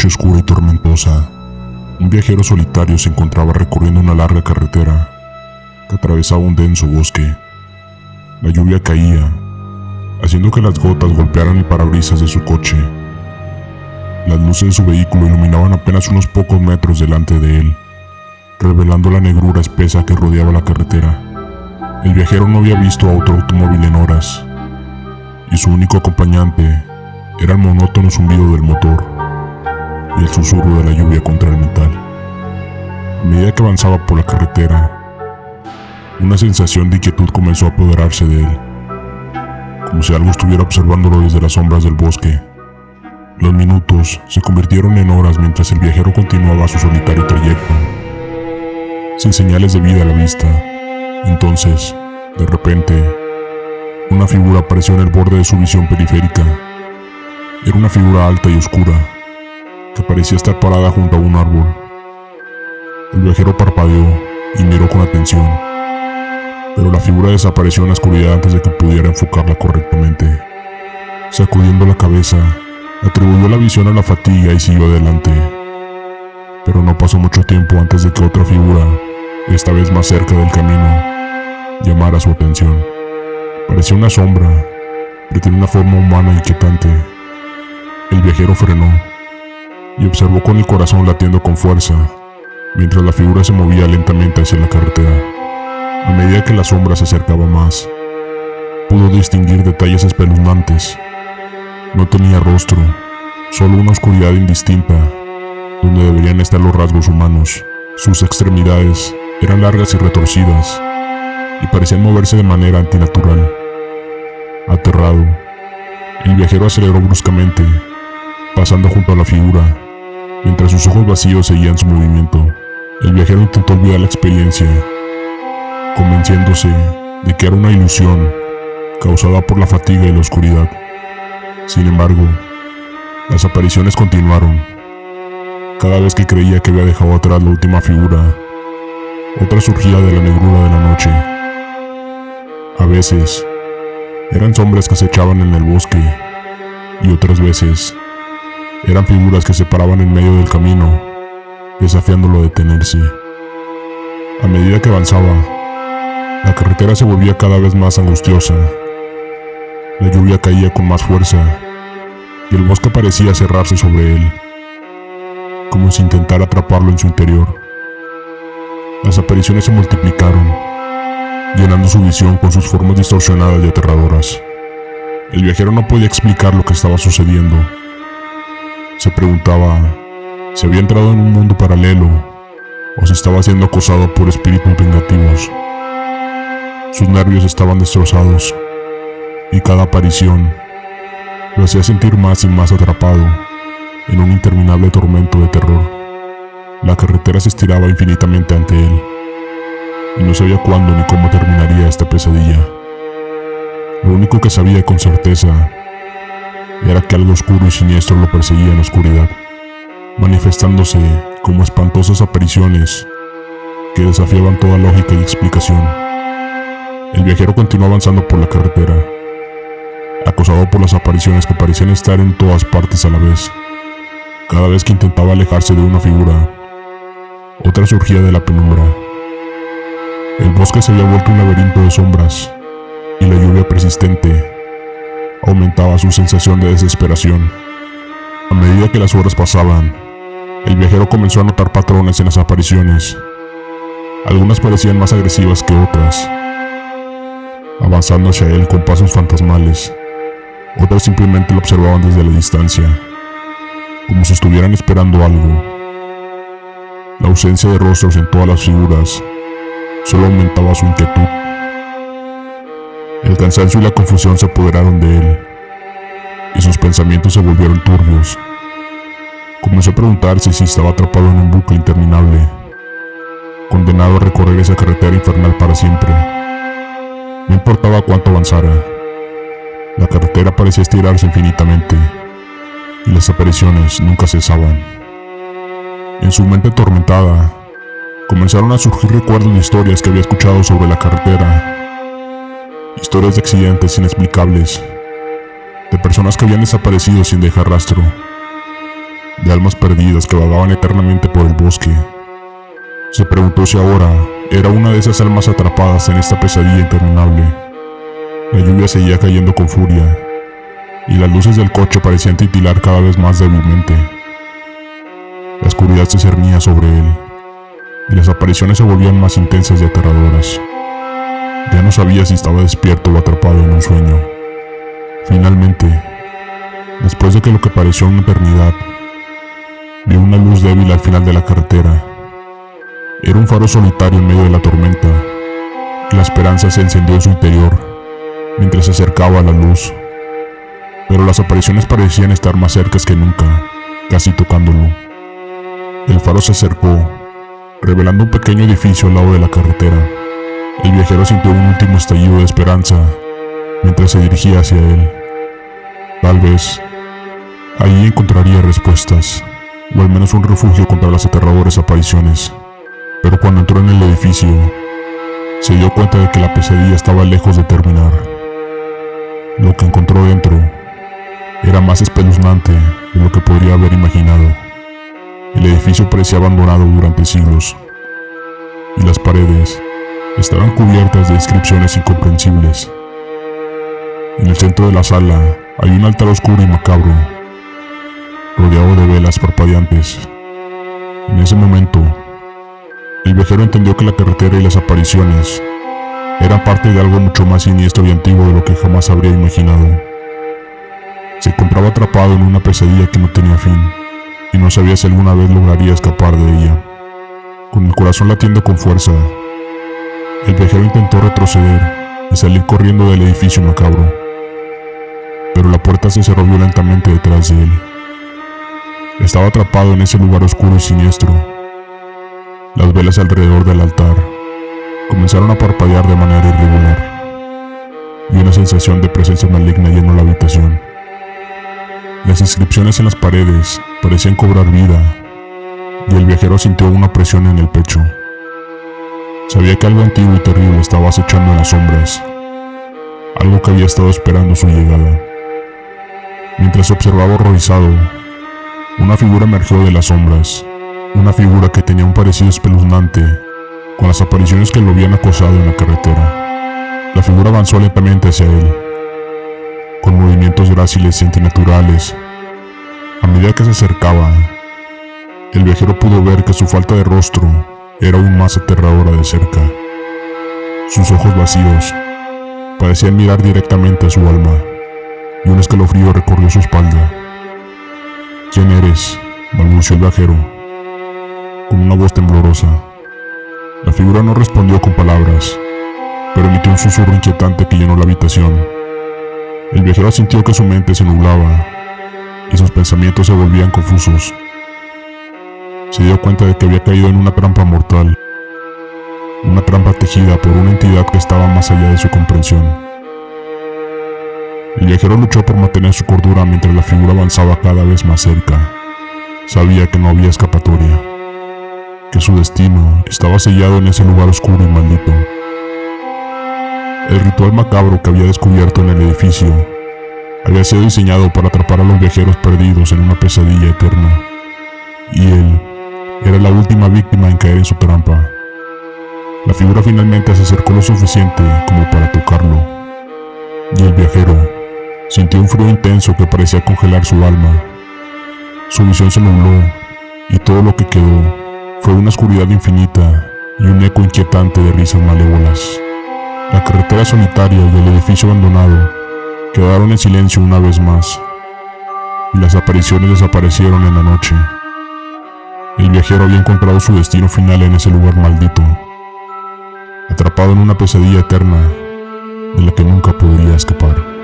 noche oscura y tormentosa, un viajero solitario se encontraba recorriendo una larga carretera que atravesaba un denso bosque. La lluvia caía, haciendo que las gotas golpearan el parabrisas de su coche. Las luces de su vehículo iluminaban apenas unos pocos metros delante de él, revelando la negrura espesa que rodeaba la carretera. El viajero no había visto a otro automóvil en horas, y su único acompañante era el monótono zumbido del motor y el susurro de la lluvia contra el metal. A medida que avanzaba por la carretera, una sensación de inquietud comenzó a apoderarse de él, como si algo estuviera observándolo desde las sombras del bosque. Los minutos se convirtieron en horas mientras el viajero continuaba su solitario trayecto, sin señales de vida a la vista. Entonces, de repente, una figura apareció en el borde de su visión periférica. Era una figura alta y oscura, que parecía estar parada junto a un árbol. El viajero parpadeó y miró con atención, pero la figura desapareció en la oscuridad antes de que pudiera enfocarla correctamente. Sacudiendo la cabeza, atribuyó la visión a la fatiga y siguió adelante. Pero no pasó mucho tiempo antes de que otra figura, esta vez más cerca del camino, llamara su atención. Parecía una sombra, pero tenía una forma humana inquietante. El viajero frenó y observó con el corazón latiendo con fuerza, mientras la figura se movía lentamente hacia la carretera. A medida que la sombra se acercaba más, pudo distinguir detalles espeluznantes. No tenía rostro, solo una oscuridad indistinta, donde deberían estar los rasgos humanos. Sus extremidades eran largas y retorcidas, y parecían moverse de manera antinatural. Aterrado, el viajero aceleró bruscamente, pasando junto a la figura, mientras sus ojos vacíos seguían su movimiento. El viajero intentó olvidar la experiencia, convenciéndose de que era una ilusión causada por la fatiga y la oscuridad. Sin embargo, las apariciones continuaron. Cada vez que creía que había dejado atrás la última figura, otra surgía de la negrura de la noche. A veces, eran sombras que se echaban en el bosque, y otras veces, eran figuras que se paraban en medio del camino, desafiándolo a detenerse. A medida que avanzaba, la carretera se volvía cada vez más angustiosa. La lluvia caía con más fuerza, y el bosque parecía cerrarse sobre él, como si intentara atraparlo en su interior. Las apariciones se multiplicaron, llenando su visión con sus formas distorsionadas y aterradoras. El viajero no podía explicar lo que estaba sucediendo. Se preguntaba si había entrado en un mundo paralelo o si estaba siendo acosado por espíritus vengativos. Sus nervios estaban destrozados, y cada aparición lo hacía sentir más y más atrapado en un interminable tormento de terror. La carretera se estiraba infinitamente ante él, y no sabía cuándo ni cómo terminaría esta pesadilla. Lo único que sabía con certeza era que algo oscuro y siniestro lo perseguía en la oscuridad, manifestándose como espantosas apariciones que desafiaban toda lógica y explicación. El viajero continuó avanzando por la carretera, acosado por las apariciones que parecían estar en todas partes a la vez. Cada vez que intentaba alejarse de una figura, otra surgía de la penumbra. El bosque se había vuelto un laberinto de sombras, y la lluvia persistente aumentaba su sensación de desesperación. A medida que las horas pasaban, el viajero comenzó a notar patrones en las apariciones. Algunas parecían más agresivas que otras, avanzando hacia él con pasos fantasmales. Otras simplemente lo observaban desde la distancia, como si estuvieran esperando algo. La ausencia de rostros en todas las figuras solo aumentaba su inquietud. El cansancio y la confusión se apoderaron de él, y sus pensamientos se volvieron turbios. Comenzó a preguntarse si estaba atrapado en un bucle interminable, condenado a recorrer esa carretera infernal para siempre. No importaba cuánto avanzara, la carretera parecía estirarse infinitamente, y las apariciones nunca cesaban. En su mente atormentada, comenzaron a surgir recuerdos de historias que había escuchado sobre la carretera. Historias de accidentes inexplicables, de personas que habían desaparecido sin dejar rastro. de almas perdidas que vagaban eternamente por el bosque. Se preguntó si ahora era una de esas almas atrapadas en esta pesadilla interminable. La lluvia seguía cayendo con furia, y las luces del coche parecían titilar cada vez más débilmente. La oscuridad se cernía sobre él, y las apariciones se volvían más intensas y aterradoras. Ya no sabía si estaba despierto o atrapado en un sueño. Finalmente, después de que lo que pareció una eternidad, vio una luz débil al final de la carretera. Era un faro solitario en medio de la tormenta, y la esperanza se encendió en su interior mientras se acercaba a la luz. Pero las apariciones parecían estar más cerca que nunca, casi tocándolo. El faro se acercó, revelando un pequeño edificio al lado de la carretera. El viajero sintió un último estallido de esperanza mientras se dirigía hacia él. Tal vez allí encontraría respuestas, o al menos un refugio contra las aterradoras apariciones. Pero cuando entró en el edificio, se dio cuenta de que la pesadilla estaba lejos de terminar. Lo que encontró dentro era más espeluznante de lo que podría haber imaginado. El edificio parecía abandonado durante siglos, y las paredes estaban cubiertas de inscripciones incomprensibles. En el centro de la sala hay un altar oscuro y macabro, rodeado de velas parpadeantes. En ese momento, el viajero entendió que la carretera y las apariciones eran parte de algo mucho más siniestro y antiguo de lo que jamás habría imaginado. Se encontraba atrapado en una pesadilla que no tenía fin, y no sabía si alguna vez lograría escapar de ella. Con el corazón latiendo con fuerza, el viajero intentó retroceder y salir corriendo del edificio macabro, pero la puerta se cerró violentamente detrás de él. Estaba atrapado en ese lugar oscuro y siniestro. Las velas alrededor del altar comenzaron a parpadear de manera irregular, y una sensación de presencia maligna llenó la habitación. Las inscripciones en las paredes parecían cobrar vida, y el viajero sintió una presión en el pecho. Sabía que algo antiguo y terrible estaba acechando en las sombras, algo que había estado esperando su llegada. Mientras observaba horrorizado, una figura emergió de las sombras, una figura que tenía un parecido espeluznante con las apariciones que lo habían acosado en la carretera. La figura avanzó lentamente hacia él, con movimientos gráciles y antinaturales. A medida que se acercaba, el viajero pudo ver que su falta de rostro era aún más aterradora de cerca. Sus ojos vacíos parecían mirar directamente a su alma, y un escalofrío recorrió su espalda. «¿Quién eres?», balbuceó el viajero, con una voz temblorosa. La figura no respondió con palabras, pero emitió un susurro inquietante que llenó la habitación. El viajero sintió que su mente se nublaba y sus pensamientos se volvían confusos. Se dio cuenta de que había caído en una trampa mortal, una trampa tejida por una entidad que estaba más allá de su comprensión. El viajero luchó por mantener su cordura mientras la figura avanzaba cada vez más cerca. Sabía que no había escapatoria, que su destino estaba sellado en ese lugar oscuro y maldito. El ritual macabro que había descubierto en el edificio había sido diseñado para atrapar a los viajeros perdidos en una pesadilla eterna, y él era la última víctima en caer en su trampa. La figura finalmente se acercó lo suficiente como para tocarlo, y el viajero sintió un frío intenso que parecía congelar su alma. Su visión se nubló, y todo lo que quedó fue una oscuridad infinita y un eco inquietante de risas malévolas. La carretera solitaria y el edificio abandonado quedaron en silencio una vez más, y las apariciones desaparecieron en la noche. El viajero había encontrado su destino final en ese lugar maldito, atrapado en una pesadilla eterna de la que nunca podría escapar.